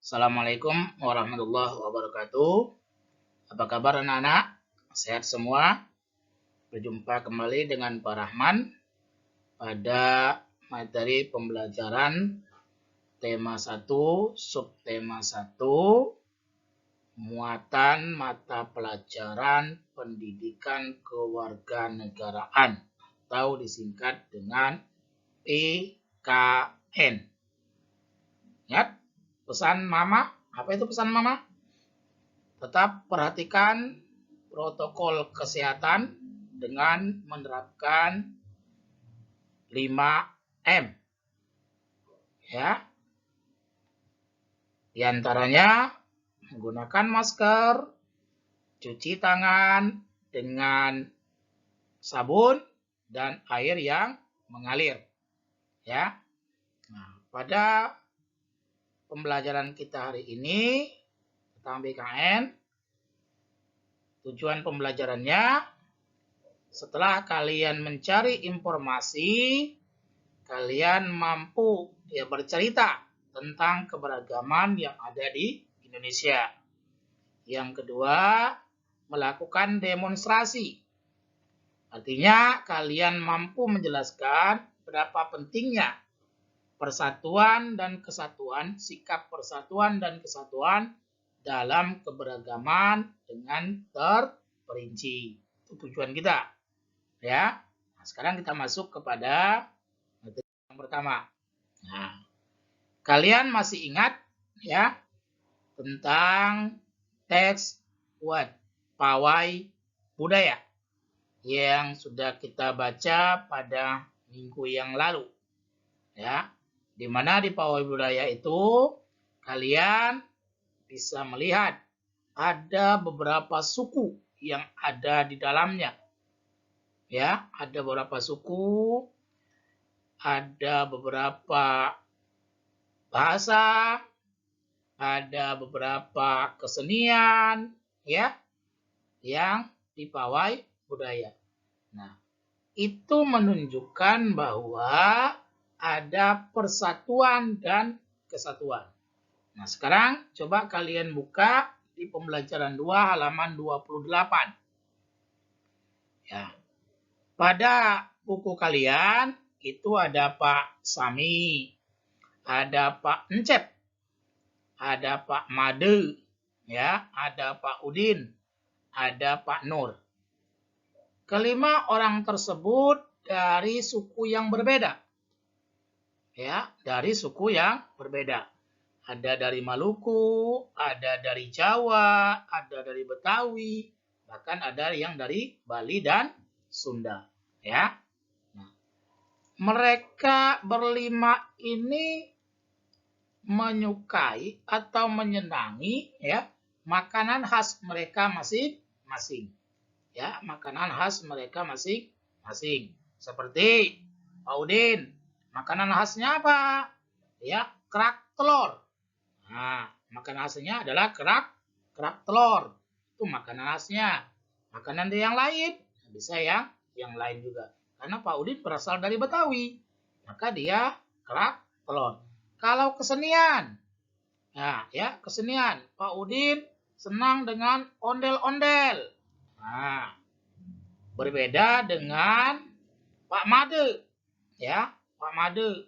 Assalamualaikum warahmatullahi wabarakatuh. Apa kabar anak-anak? Sehat semua? Berjumpa kembali dengan Pak Rahman pada materi pembelajaran tema 1, subtema 1, muatan mata pelajaran pendidikan kewarganegaraan atau disingkat dengan PKN. Ingat pesan mama? Apa itu pesan mama? Tetap perhatikan protokol kesehatan dengan menerapkan 5M. Ya. Di antaranya menggunakan masker, cuci tangan dengan sabun dan air yang mengalir. Ya. Nah, pada pembelajaran kita hari ini tentang BKN, tujuan pembelajarannya setelah kalian mencari informasi, kalian mampu bercerita tentang keberagaman yang ada di Indonesia. Yang kedua, melakukan demonstrasi. Artinya kalian mampu menjelaskan berapa pentingnya persatuan dan kesatuan, sikap persatuan dan kesatuan dalam keberagaman dengan terperinci. Itu tujuan kita. Ya. Nah, sekarang kita masuk kepada materi yang pertama. Nah, kalian masih ingat ya tentang teks pawai budaya yang sudah kita baca pada minggu yang lalu. Ya. Di mana di pawai budaya itu kalian bisa melihat ada beberapa suku yang ada di dalamnya. Ya, ada beberapa suku, ada beberapa bahasa, ada beberapa kesenian ya yang di pawai budaya. Nah, itu menunjukkan bahwa ada persatuan dan kesatuan. Nah, sekarang coba kalian buka di pembelajaran 2 halaman 28. Ya. Pada buku kalian itu ada Pak Sami, ada Pak Encep, ada Pak Made, ya, ada Pak Udin, ada Pak Nur. Kelima orang tersebut dari suku yang berbeda. Ya, dari suku yang berbeda. Ada dari Maluku, ada dari Jawa, ada dari Betawi, bahkan ada yang dari Bali dan Sunda. Ya, nah, mereka berlima ini menyukai atau menyenangi ya makanan khas mereka masing-masing. Ya, makanan khas mereka masing-masing. Seperti Pak Udin, makanan khasnya apa? Ya, kerak telur. Nah, makanan khasnya adalah kerak telur. Itu makanan khasnya. Makanan yang lain bisa yang lain juga. Karena Pak Udin berasal dari Betawi, maka dia kerak telur. Kalau kesenian, nah ya kesenian, Pak Udin senang dengan ondel-ondel. Nah, berbeda dengan Pak Made, ya Pak Made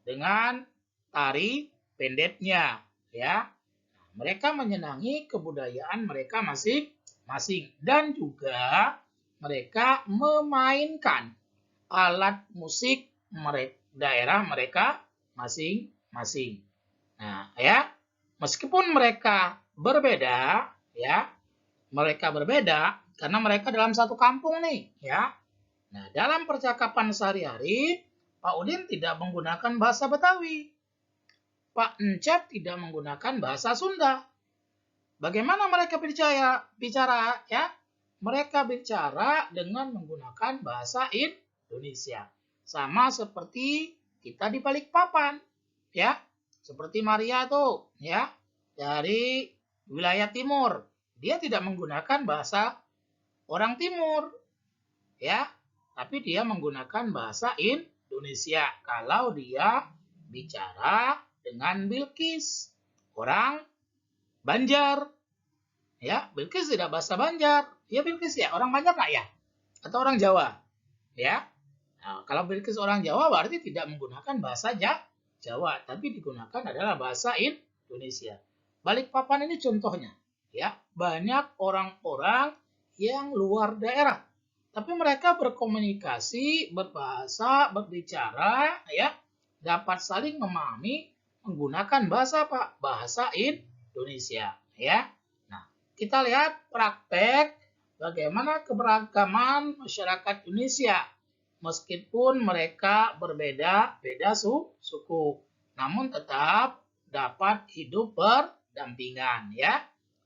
dengan tari pendetnya, ya. Mereka menyenangi kebudayaan mereka masing-masing dan juga mereka memainkan alat musik daerah mereka masing-masing. Nah, ya, meskipun mereka berbeda, ya, mereka berbeda karena mereka dalam satu kampung nih, ya. Nah, dalam percakapan sehari-hari, Pak Udin tidak menggunakan bahasa Betawi. Pak Encep tidak menggunakan bahasa Sunda. Bagaimana mereka bicara ya? Mereka bicara dengan menggunakan bahasa Indonesia. Sama seperti kita di Balikpapan, ya. Seperti Maria tuh, ya, dari wilayah timur. Dia tidak menggunakan bahasa orang timur, ya, tapi dia menggunakan bahasa Indonesia kalau dia bicara dengan Bilqis. orang Banjar. Ya, Bilqis tidak bahasa Banjar. Ya Bilqis ya, orang Banjar nggak ya? Atau orang Jawa? Ya. Nah, kalau Bilqis orang Jawa berarti tidak menggunakan bahasa Jawa, tapi digunakan adalah bahasa Indonesia. Balikpapan ini contohnya. Ya, banyak orang-orang yang luar daerah, tapi mereka berkomunikasi, berbahasa, berbicara, ya, dapat saling memahami menggunakan bahasa apa? Bahasa Indonesia, ya. Kita lihat praktek bagaimana keberagaman masyarakat Indonesia. Meskipun mereka berbeda-beda suku, namun tetap dapat hidup berdampingan, ya.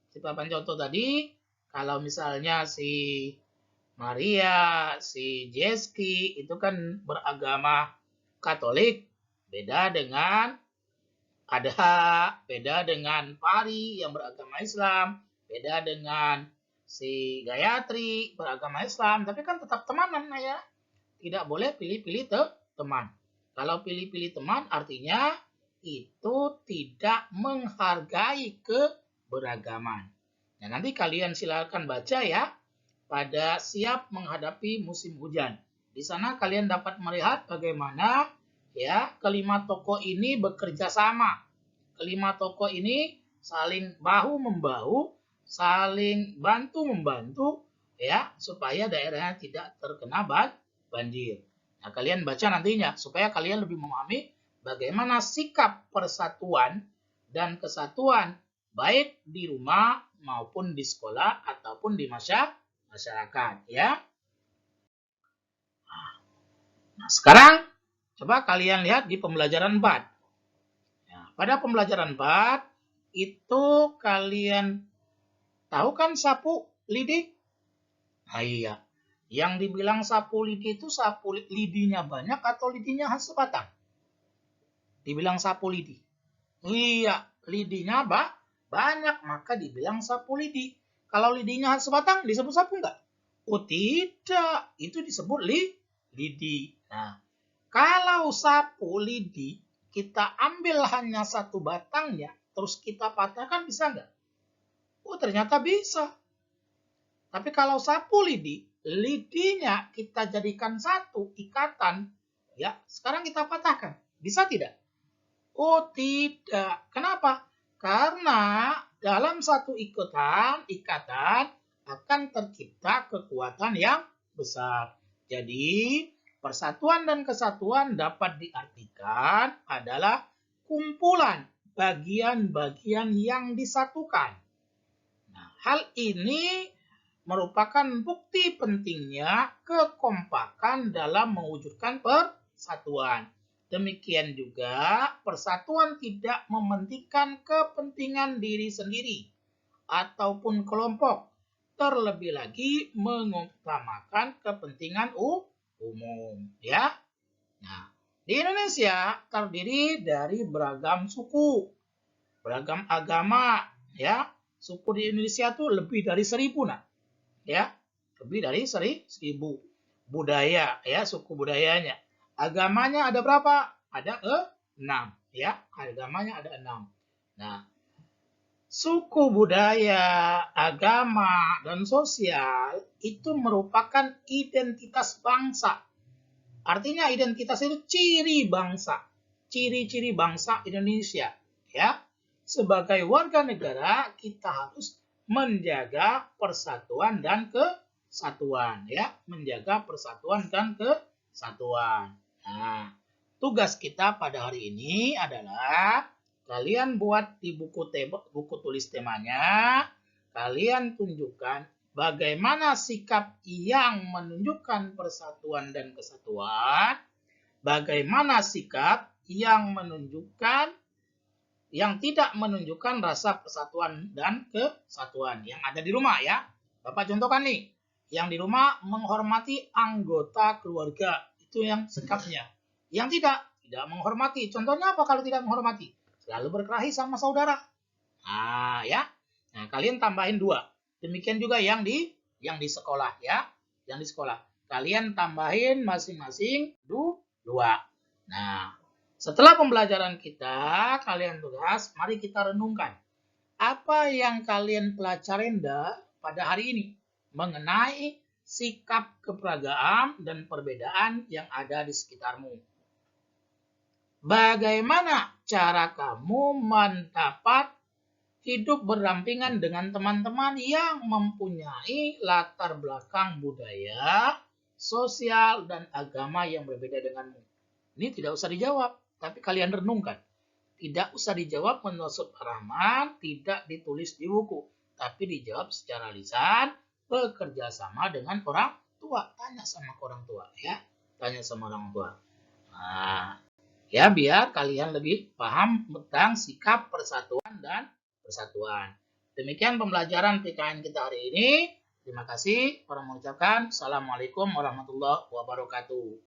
Seperti contoh tadi, kalau misalnya si Maria, si Jeski itu kan beragama Katolik, beda dengan beda dengan Pari yang beragama Islam, beda dengan si Gayatri beragama Islam, tapi kan tetap temanan ya. Tidak boleh pilih-pilih teman. Kalau pilih-pilih teman artinya itu tidak menghargai keberagaman. Nah, nanti kalian silakan baca ya pada siap menghadapi musim hujan. Di sana kalian dapat melihat bagaimana ya kelima tokoh ini bekerja sama. Kelima tokoh ini saling bahu-membahu, saling bantu-membantu ya supaya daerahnya tidak terkena banjir. Nah, kalian baca nantinya supaya kalian lebih memahami bagaimana sikap persatuan dan kesatuan baik di rumah maupun di sekolah ataupun di masyarakat ya. Nah, sekarang coba kalian lihat di pembelajaran 4. Nah, pada pembelajaran 4 itu kalian tahu kan sapu lidi? Nah, iya. Yang dibilang sapu lidi itu sapu lidinya banyak atau lidinya sebatang? Dibilang sapu lidi. Iya, lidinya banyak, maka dibilang sapu lidi. Kalau lidinya sebatang disebut sapu enggak? Oh tidak, itu disebut lidi. Nah, kalau sapu lidi kita ambil hanya satu batangnya, terus kita patahkan bisa enggak? Oh ternyata bisa. Tapi kalau sapu lidi, lidinya kita jadikan satu ikatan, ya sekarang kita patahkan. Bisa tidak? Oh tidak. Kenapa? Karena dalam satu ikatan akan tercipta kekuatan yang besar. Jadi persatuan dan kesatuan dapat diartikan adalah kumpulan bagian-bagian yang disatukan. Nah, hal ini merupakan bukti pentingnya kekompakan dalam mewujudkan persatuan. Demikian juga persatuan tidak mementingkan kepentingan diri sendiri ataupun kelompok, terlebih lagi mengutamakan kepentingan umum ya. Nah, di Indonesia terdiri dari beragam suku, beragam agama ya. Suku di Indonesia tuh lebih dari 1000 nah. Ya, lebih dari 1000 budaya ya, suku budayanya. Agamanya ada berapa? Ada 6 ya, agamanya ada 6. Nah, suku budaya, agama, dan sosial itu merupakan identitas bangsa. Artinya identitas itu ciri bangsa, ciri-ciri bangsa Indonesia ya. Sebagai warga negara kita harus menjaga persatuan dan kesatuan ya, menjaga persatuan dan kesatuan. Nah, tugas kita pada hari ini adalah kalian buat di buku tulis temanya, kalian tunjukkan bagaimana sikap yang menunjukkan persatuan dan kesatuan, bagaimana sikap yang menunjukkan yang tidak menunjukkan rasa persatuan dan kesatuan yang ada di rumah ya. Bapak contohkan nih, yang di rumah menghormati anggota keluarga, itu yang sikapnya. Yang tidak menghormati. Contohnya apa kalau tidak menghormati? Selalu berkelahi sama saudara. Nah, ya. Nah, kalian tambahin 2. Demikian juga yang di sekolah ya. Yang di sekolah. Kalian tambahin masing-masing 2. Nah, Setelah pembelajaran kita, kalian tugas, mari kita renungkan. Apa yang kalian pelajarin pada hari ini mengenai sikap keperagaan dan perbedaan yang ada di sekitarmu? Bagaimana cara kamu mendapat hidup berdampingan dengan teman-teman yang mempunyai latar belakang budaya, sosial, dan agama yang berbeda denganmu? Ini tidak usah dijawab, tapi kalian renungkan. Tidak usah dijawab menurut Pak Rahman, tidak ditulis di buku, tapi dijawab secara lisan, bekerja sama dengan orang tua. Tanya sama orang tua, ya. Tanya sama orang tua. Nah, ya biar kalian lebih paham tentang sikap persatuan dan persatuan. Demikian pembelajaran PKN kita hari ini. Terima kasih. Orang mengucapkan Assalamualaikum warahmatullahi wabarakatuh.